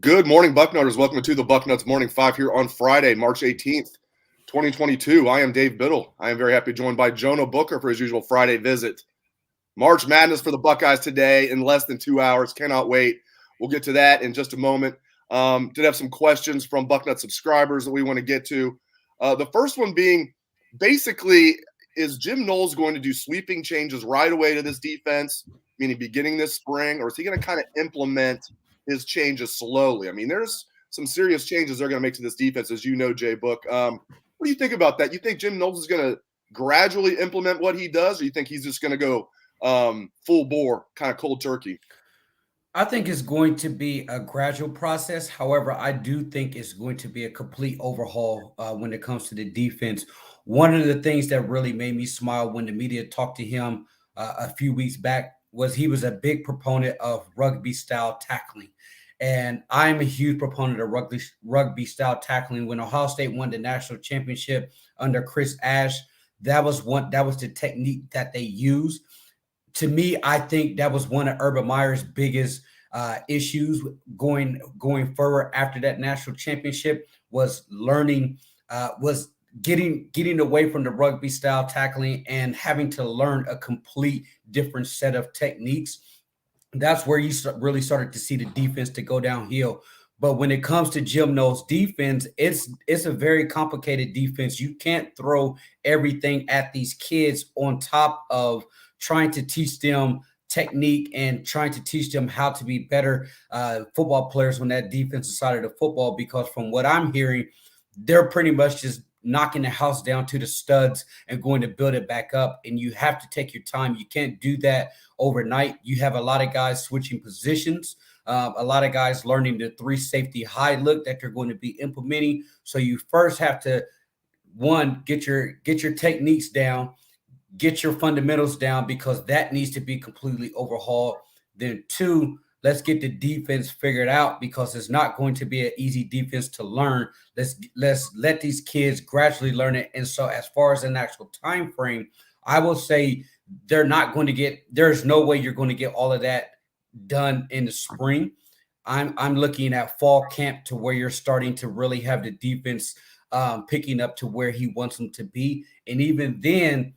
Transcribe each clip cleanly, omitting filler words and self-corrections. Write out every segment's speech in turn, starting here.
Good morning, Bucknutters. Welcome to the Bucknuts Morning 5 here on Friday, March 18th, 2022. I am Dave Biddle. I am very happy joined by Jonah Booker for his usual Friday visit. March Madness for the Buckeyes today in less than 2 hours. Cannot wait. We'll get to that in just a moment. Did have some questions from Bucknut subscribers that we want to get to. The first one being, basically, is Jim Knowles going to do sweeping changes right away to this defense, meaning beginning this spring, or is he going to kind of implement his changes slowly? I mean, there's some serious changes they're going to make to this defense, as you know, Jay Book. What do you think about that? You think Jim Knowles is going to gradually implement what he does, or you think he's just going to go full bore, kind of cold turkey? I think it's going to be a gradual process. However, I do think it's going to be a complete overhaul when it comes to the defense. One of the things that really made me smile when the media talked to him a few weeks back was he was a big proponent of rugby style tackling. And I'm a huge proponent of rugby style tackling. When Ohio State won the national championship under Chris Ash, that was the technique that they used. To me, I think that was one of Urban Meyer's biggest issues going forward after that national championship was learning, was getting away from the rugby style tackling and having to learn a complete different set of techniques. That's where you really started to see the defense to go downhill. But when it comes to Jim Knowles' defense, it's a very complicated defense. You can't throw everything at these kids on top of trying to teach them technique and trying to teach them how to be better football players on that defensive side of the football. Because from what I'm hearing, they're pretty much just knocking the house down to the studs and going to build it back up. And you have to take your time. You can't do that overnight. You have a lot of guys switching positions. A lot of guys learning the three safety high look that they're going to be implementing. So you first have to, one, get your techniques down, get your fundamentals down, because that needs to be completely overhauled. Then two, let's get the defense figured out, because it's not going to be an easy defense to learn. Let's let these kids gradually learn it. And so as far as an actual time frame, I will say there's no way you're going to get all of that done in the spring. I'm looking at fall camp to where you're starting to really have the defense picking up to where he wants them to be. And even then,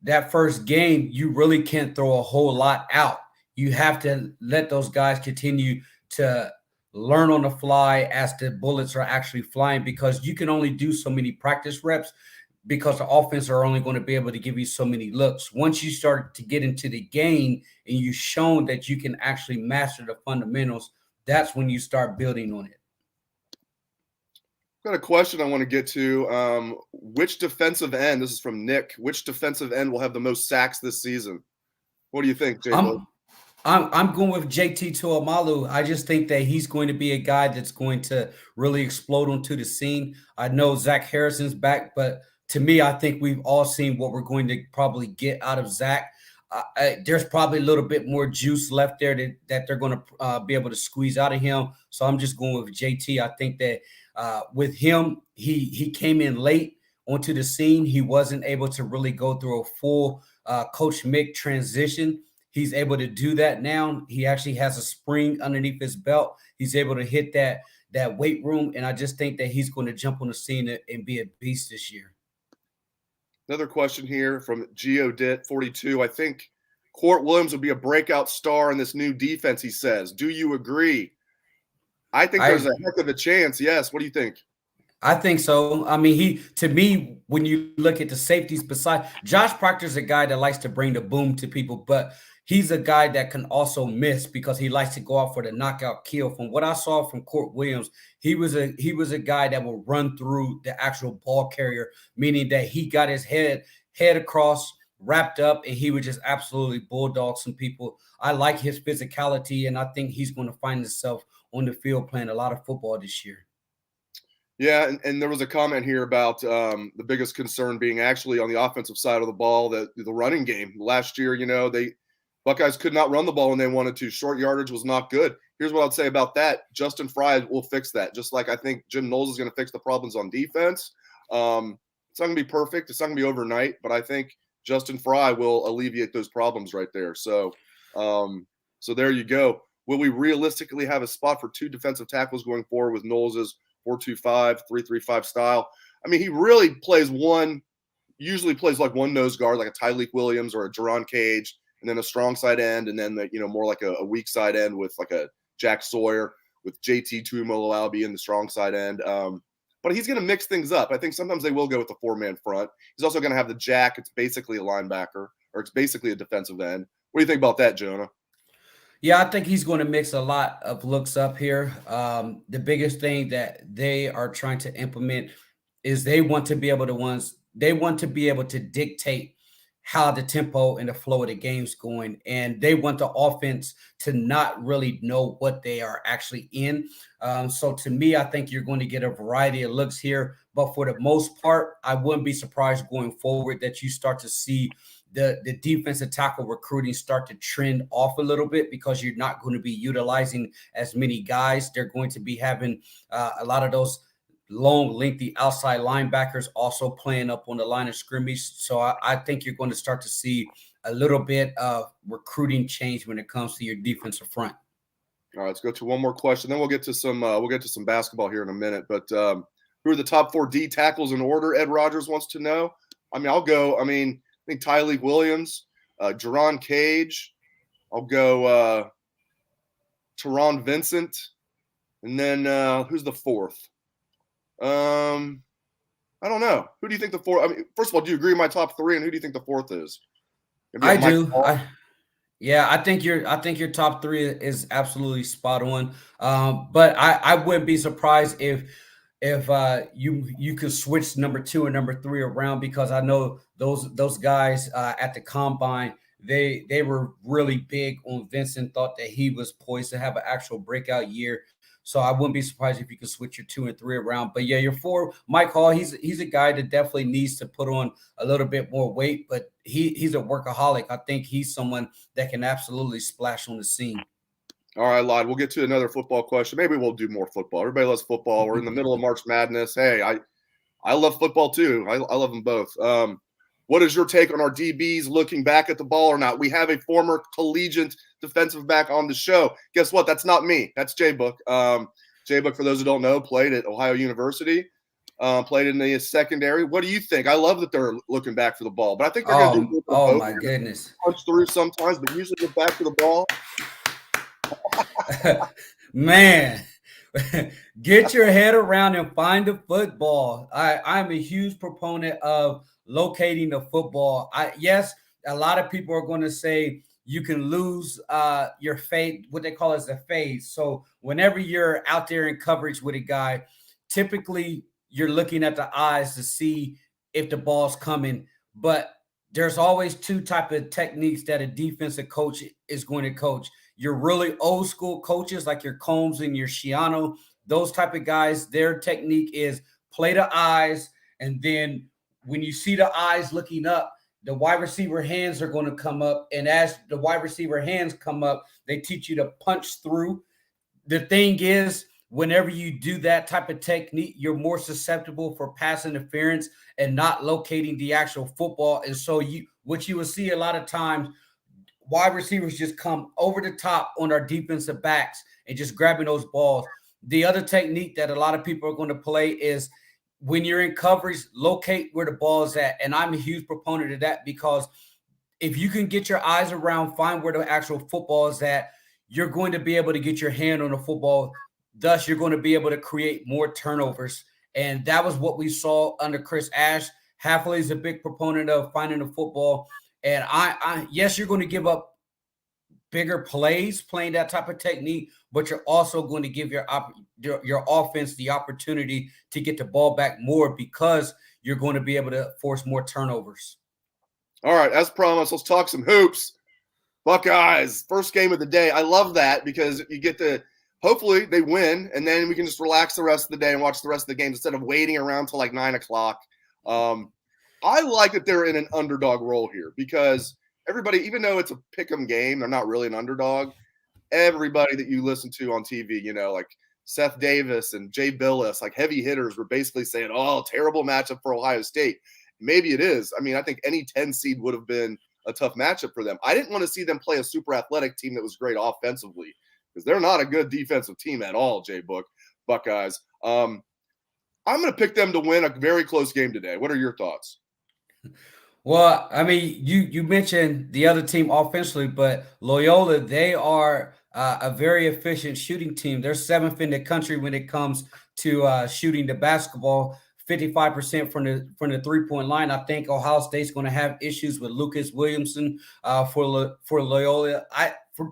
that first game, you really can't throw a whole lot out. You have to let those guys continue to learn on the fly as the bullets are actually flying, because you can only do so many practice reps, because the offense are only going to be able to give you so many looks. Once you start to get into the game and you've shown that you can actually master the fundamentals, that's when you start building on it. Got a question I want to get to. Which defensive end, this is from Nick, which defensive end will have the most sacks this season? What do you think, Jay? I'm going with JT Tuamalu. I just think that he's going to be a guy that's going to really explode onto the scene. I know Zach Harrison's back, but to me, I think we've all seen what we're going to probably get out of Zach. There's probably a little bit more juice left there that they're going to be able to squeeze out of him. So I'm just going with JT. I think that with him, he came in late onto the scene. He wasn't able to really go through a full Coach Mick transition. He's able to do that now. He actually has a spring underneath his belt. He's able to hit that weight room, and I just think that he's going to jump on the scene and be a beast this year. Another question here from GeoDit42. I think Court Williams would be a breakout star in this new defense, he says. Do you agree? I think there's a heck of a chance. Yes. What do you think? I think so. I mean, to me, when you look at the safeties, beside Josh Proctor's a guy that likes to bring the boom to people, but he's a guy that can also miss because he likes to go out for the knockout kill. From what I saw from Court Williams, he was a guy that will run through the actual ball carrier, meaning that he got his head across, wrapped up, and he would just absolutely bulldog some people. I like his physicality, and I think he's going to find himself on the field playing a lot of football this year. Yeah, and there was a comment here about the biggest concern being actually on the offensive side of the ball, that the running game. Last year, Buckeyes could not run the ball when they wanted to. Short yardage was not good. Here's what I'd say about that. Justin Fry will fix that, just like I think Jim Knowles is going to fix the problems on defense. It's not going to be perfect. It's not going to be overnight, but I think Justin Fry will alleviate those problems right there. So there you go. will we realistically have a spot for 2 defensive tackles going forward with Knowles' 4-2-5, 3-3-5 style? I mean, he really usually plays like one nose guard, like a Tyleik Williams or a Jerron Cage, and then a strong side end, and then more like a weak side end with like a Jack Sawyer, with JT Tuimoloau being the strong side end. But he's going to mix things up. I think sometimes they will go with the 4-man front. He's also going to have the Jack. It's basically a linebacker, or it's basically a defensive end. What do you think about that, Jonah? Yeah, I think he's going to mix a lot of looks up here. The biggest thing that they are trying to implement is they want to be able to dictate how the tempo and the flow of the game's going, and they want the offense to not really know what they are actually in. So to me, I think you're going to get a variety of looks here, but for the most part, I wouldn't be surprised going forward that you start to see the defensive tackle recruiting start to trend off a little bit, because you're not going to be utilizing as many guys. They're going to be having a lot of those long, lengthy outside linebackers also playing up on the line of scrimmage. So I think you're going to start to see a little bit of recruiting change when it comes to your defensive front. All right, let's go to one more question. Then we'll get to some basketball here in a minute. But who are the top 4 D tackles in order? Ed Rogers wants to know. I mean, I'll go. I think Tyleik Williams, Jerron Cage. I'll go Teron Vincent, and then who's the 4th? I don't know. Who do you think the 4th? I mean, first of all, do you agree with my top 3? And who do you think the 4th is? I do. I think your top 3 is absolutely spot on. But I wouldn't be surprised if you could switch number 2 and number 3 around, because I know those guys at the combine, they were really big on Vincent, thought that he was poised to have an actual breakout year. So I wouldn't be surprised if you could switch your 2 and 3 around. But yeah, your 4, Mike Hall, he's a guy that definitely needs to put on a little bit more weight, but he's a workaholic. I think he's someone that can absolutely splash on the scene. All right, Lod, we'll get to another football question. Maybe we'll do more football. Everybody loves football. We're in the middle of March Madness. Hey, I love football too. I love them both. What is your take on our DBs looking back at the ball or not? We have a former collegiate defensive back on the show. Guess what? That's not me. That's J-Book. J-Book, for those who don't know, played at Ohio University, played in the secondary. What do you think? I love that they're looking back for the ball, but I think they're going to do Oh, my goodness. Punch through sometimes, but usually get back to the ball. Man, get your head around and find the football. I'm a huge proponent of locating the football. Yes, a lot of people are going to say you can lose your fade, what they call as the fade. So whenever you're out there in coverage with a guy, typically you're looking at the eyes to see if the ball's coming. But there's always 2 type of techniques that a defensive coach is going to coach. Your really old school coaches like your Combs and your Shiano, those type of guys, their technique is play the eyes, and then when you see the eyes looking up, the wide receiver hands are going to come up. And as the wide receiver hands come up, they teach you to punch through. The thing is, whenever you do that type of technique, you're more susceptible for pass interference and not locating the actual football. And so what you will see a lot of times, wide receivers just come over the top on our defensive backs and just grabbing those balls. The other technique that a lot of people are going to play is when you're in coverage, locate where the ball is at. And I'm a huge proponent of that, because if you can get your eyes around, find where the actual football is at, you're going to be able to get your hand on the football. Thus, you're going to be able to create more turnovers. And that was what we saw under Chris Ash. Hafley is a big proponent of finding the football. And yes, you're going to give up bigger plays playing that type of technique, but you're also going to give your offense the opportunity to get the ball back more, because you're going to be able to force more turnovers. All right, as promised, let's talk some hoops. Buckeyes, first game of the day. I love that, because you get to – hopefully they win, and then we can just relax the rest of the day and watch the rest of the game instead of waiting around till like 9 o'clock. I like that they're in an underdog role here, because everybody, even though it's a pick'em game, they're not really an underdog. Everybody that you listen to on TV, like Seth Davis and Jay Billis, like heavy hitters, were basically saying, oh, terrible matchup for Ohio State. Maybe it is. I mean, I think any 10 seed would have been a tough matchup for them. I didn't want to see them play a super athletic team that was great offensively. because they're not a good defensive team at all, J-Book, Buckeyes. I'm going to pick them to win a very close game today. What are your thoughts? Well, I mean, you mentioned the other team offensively, but Loyola, they are a very efficient shooting team. They're seventh in the country when it comes to shooting the basketball, 55% from the 3-point line. I think Ohio State's going to have issues with Lucas Williamson for Loyola.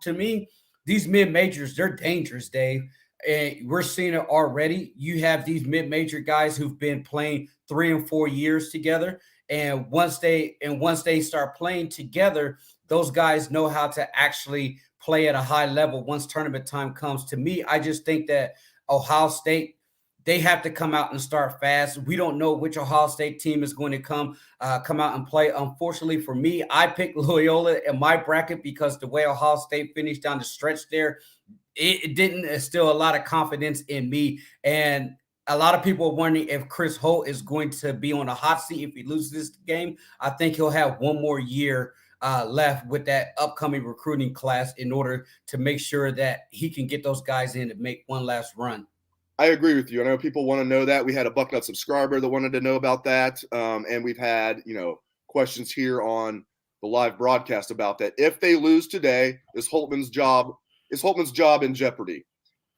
To me, these mid majors, they're dangerous, Dave. And we're seeing it already. You have these mid major guys who've been playing 3 and 4 years together. And once they start playing together, those guys know how to actually play at a high level once tournament time comes. To me, I just think that Ohio State, they have to come out and start fast. We don't know which Ohio State team is going to come out and play. Unfortunately for me, I picked Loyola in my bracket because the way Ohio State finished down the stretch there, it didn't instill a lot of confidence in me. And a lot of people are wondering if Chris Holt is going to be on a hot seat if he loses this game. I think he'll have one more year left with that upcoming recruiting class in order to make sure that he can get those guys in to make one last run. I agree with you. I know people want to know that. We had a Bucknut subscriber that wanted to know about that. And we've had, questions here on the live broadcast about that. If they lose today, is Holtmann's job in jeopardy?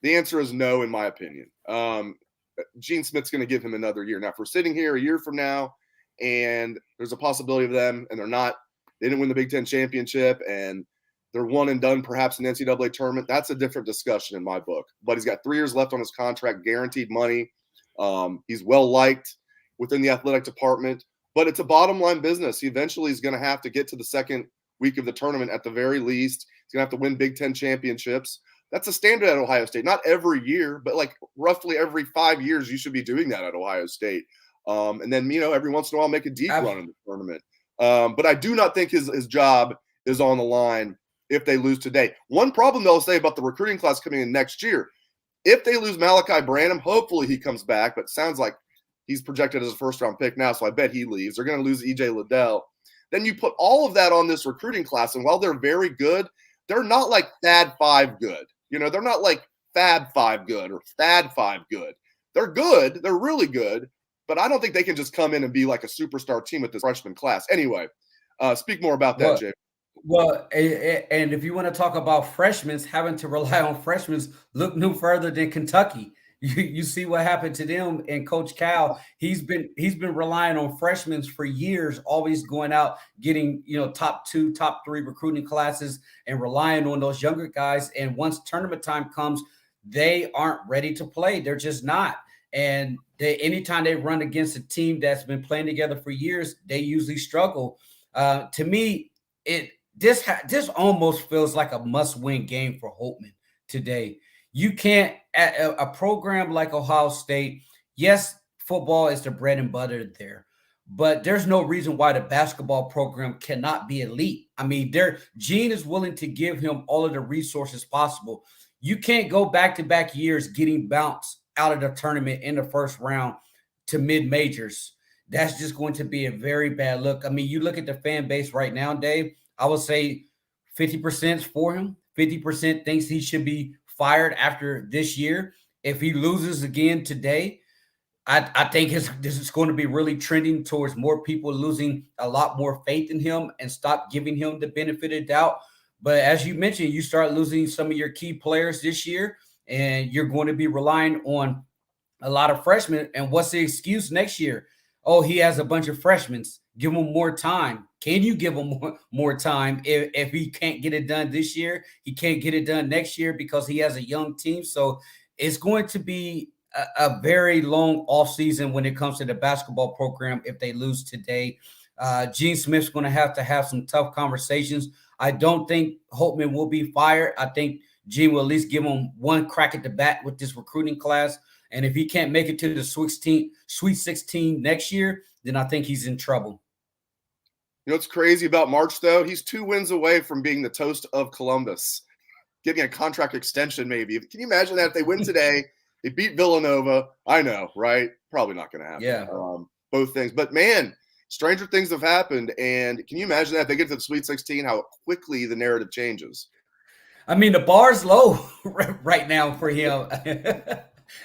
The answer is no, in my opinion. Gene Smith's going to give him another year. Now, if we're sitting here a year from now and there's a possibility of them and they didn't win the Big Ten championship and they're one and done perhaps in the NCAA tournament, that's a different discussion in my book. But he's got 3 years left on his contract, guaranteed money. He's well-liked within the athletic department, but it's a bottom-line business. He eventually is going to have to get to the second week of the tournament at the very least. He's going to have to win Big Ten championships. That's a standard at Ohio State. Not every year, but like roughly every 5 years, you should be doing that at Ohio State. And then, every once in a while, make a deep run in the tournament. But I do not think his job is on the line if they lose today. One problem they'll say about the recruiting class coming in next year, if they lose Malachi Branham, hopefully he comes back, but it sounds like he's projected as a first-round pick now, so I bet he leaves. They're going to lose E.J. Liddell. Then you put all of that on this recruiting class, and while they're very good, they're not like Thad 5 good. They're not like Fab 5 good or Thad 5 good. They're good. They're really good. But I don't think they can just come in and be like a superstar team with this freshman class. Anyway, speak more about that, Jay. Well, and if you want to talk about freshmen, having to rely on freshmen, look no further than Kentucky. You see what happened to them and Coach Cal. He's been relying on freshmen for years, always going out, getting top 2, top 3 recruiting classes and relying on those younger guys. And once tournament time comes, they aren't ready to play. They're just not. And anytime they run against a team that's been playing together for years, they usually struggle. To me, this almost feels like a must-win game for Holtmann today. You can't, at a program like Ohio State, yes, football is the bread and butter there, but there's no reason why the basketball program cannot be elite. I mean, Gene is willing to give him all of the resources possible. You can't go back-to-back years getting bounced out of the tournament in the first round to mid-majors. That's just going to be a very bad look. I mean, you look at the fan base right now, Dave, I would say 50% is for him. 50% thinks he should be fired after this year. If he loses again today, I think this is going to be really trending towards more people losing a lot more faith in him and stop giving him the benefit of doubt. But as you mentioned, you start losing some of your key players this year, and you're going to be relying on a lot of freshmen. And what's the excuse next year? Oh, he has a bunch of freshmen. Give him more time. Can you give him more time? If he can't get it done this year, he can't get it done next year because he has a young team. So it's going to be a very long offseason when it comes to the basketball program if they lose today. Gene Smith's going to have some tough conversations. I don't think Holtmann will be fired. I think Gene will at least give him one crack at the bat with this recruiting class. And if he can't make it to the Sweet 16 next year, then I think he's in trouble. What's crazy about March, though? He's 2 wins away from being the toast of Columbus, getting a contract extension maybe. Can you imagine that if they win today, they beat Villanova? I know, right? Probably not going to happen. Yeah. Both things. But, man, stranger things have happened. And can you imagine that if they get to the Sweet 16, how quickly the narrative changes? I mean, the bar's low right now for him.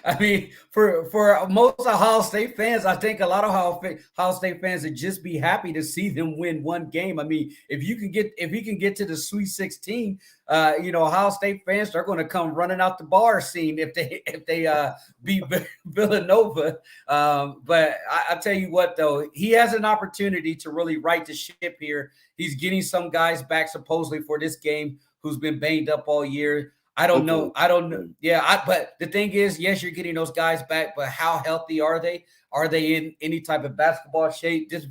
I mean, for most Ohio State fans, I think a lot of Ohio State fans would just be happy to see them win one game. I mean, if he can get to the Sweet 16, Ohio State fans are going to come running out the bar scene if they beat Villanova. But I tell you what, though, he has an opportunity to really right the ship here. He's getting some guys back supposedly for this game who's been banged up all year. I don't know. Yeah, but the thing is, yes, you're getting those guys back, but how healthy are they? Are they in any type of basketball shape? This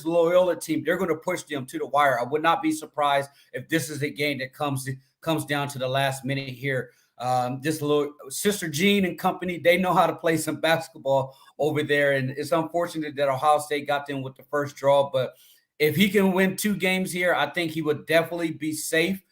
Loyola team, they're going to push them to the wire. I would not be surprised if this is a game that comes down to the last minute here. This little Sister Jean and company, they know how to play some basketball over there, and it's unfortunate that Ohio State got them with the first draw. But if he can win 2 games here, I think he would definitely be safe.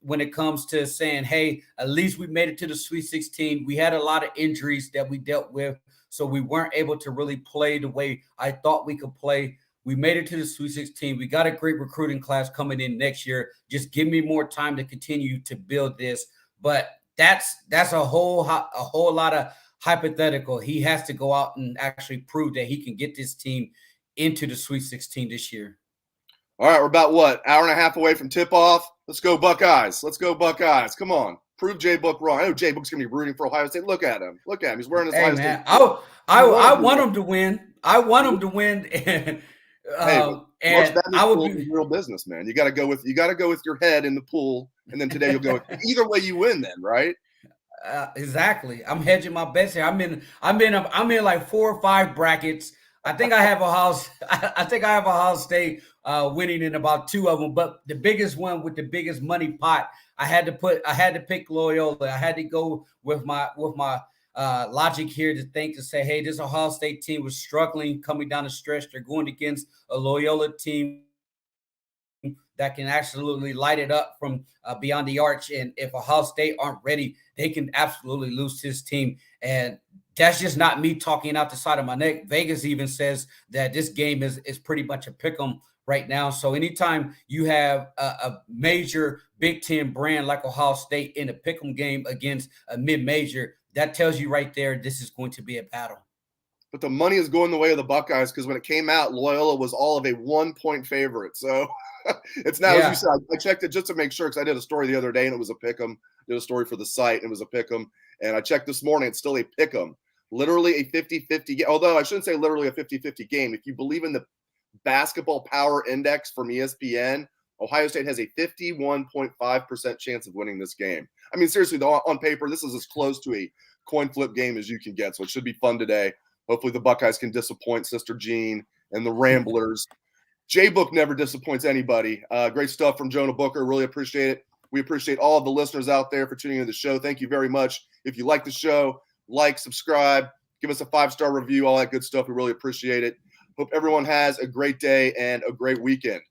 When it comes to saying, hey, at least we made it to the Sweet 16. We had a lot of injuries that we dealt with, so we weren't able to really play the way I thought we could play. We made it to the Sweet 16. We got a great recruiting class coming in next year. Just give me more time to continue to build this. But that's a whole lot of hypothetical. He has to go out and actually prove that he can get this team into the Sweet 16 this year. All right, we're about hour and a half away from tip-off. Let's go Buckeyes. Let's go Buckeyes. Come on. Prove J Book wrong. I know J Book's going to be rooting for Ohio State. Look at him. He's wearing his Ohio State. I want him to win. I want him to win. And I would be real business, man. You got to go with your head in the pool, and then today you'll go with either way you win. Then, right? Exactly. I'm hedging my bets here. I'm in like 4 or 5 brackets. I think I have Ohio State winning in about 2 of them, but the biggest one with the biggest money pot, I had to pick Loyola. I had to go with my logic here to say, hey, this Ohio State team was struggling coming down the stretch. They're going against a Loyola team that can absolutely light it up from beyond the arch. And if Ohio State aren't ready, they can absolutely lose this team. And that's just not me talking out the side of my neck. Vegas even says that this game is pretty much a pick 'em right now. So anytime you have a major Big Ten brand like Ohio State in a pick 'em game against a mid-major, that tells you right there this is going to be a battle. But the money is going the way of the Buckeyes because when it came out, Loyola was all of a 1-point favorite. So it's now, as you said, I checked it just to make sure because I did a story the other day and it was a pick 'em. Did a story for the site and it was a pick 'em. And I checked this morning, it's still a pick 'em. Literally a 50-50 game. Although I shouldn't say literally a 50-50 game. If you believe in the basketball power index from ESPN, Ohio State has a 51.5% chance of winning this game. I mean, seriously, though, on paper, this is as close to a coin flip game as you can get. So it should be fun today. Hopefully the Buckeyes can disappoint Sister Jean and the Ramblers. J-Book never disappoints anybody. Great stuff from Jonah Booker. Really appreciate it. We appreciate all of the listeners out there for tuning into the show. Thank you very much. If you like the show, like, subscribe, give us a 5-star review, all that good stuff. We really appreciate it. Hope everyone has a great day and a great weekend.